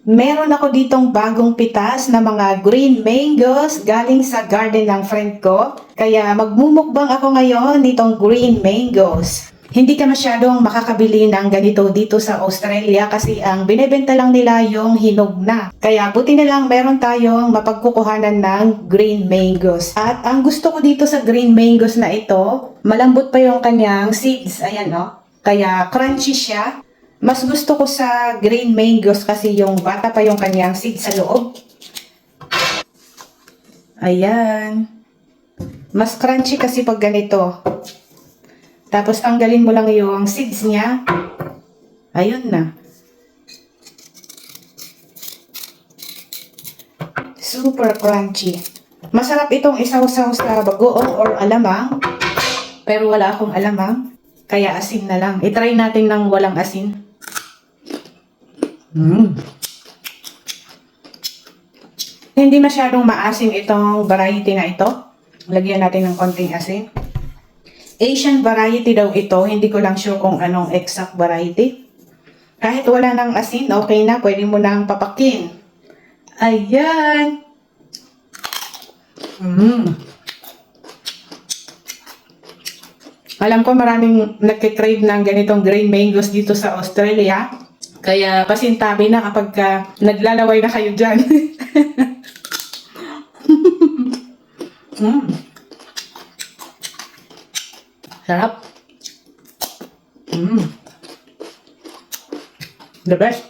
Meron ako ditong bagong pitas na mga green mangoes galing sa garden ng friend ko. Kaya magmumukbang ako ngayon nitong green mangoes. Hindi ka masyadong makakabili ng ganito dito sa Australia kasi ang binebenta lang nila yung hinog na. Kaya buti na lang meron tayong mapagkukuhanan ng green mangoes. At ang gusto ko dito sa green mangoes na ito, malambot pa yung kanyang seeds. Ayan o. Kaya crunchy siya. Mas gusto ko sa green mangoes kasi yung bata pa yung kanyang seed sa loob. Ayan. Mas crunchy kasi pag ganito. Tapos tanggalin mo lang yung seeds niya. Ayun na. Super crunchy. Masarap itong isaw-saw sa bagoong or alamang. Pero wala akong alamang. Kaya asin na lang. I-try natin ng walang asin. Hindi masyadong maasim itong variety na ito. Lagyan natin ng konting asin. Asian variety daw ito. Hindi ko lang sure kung anong exact variety. Kahit wala ng asin, okay na. Pwede mo nang papakin. Ayan. Alam ko maraming nagkikrave ng ganitong green mangoes dito sa Australia. Kaya pasintabi na kapag naglalaway na kayo dyan. Sarap. The best.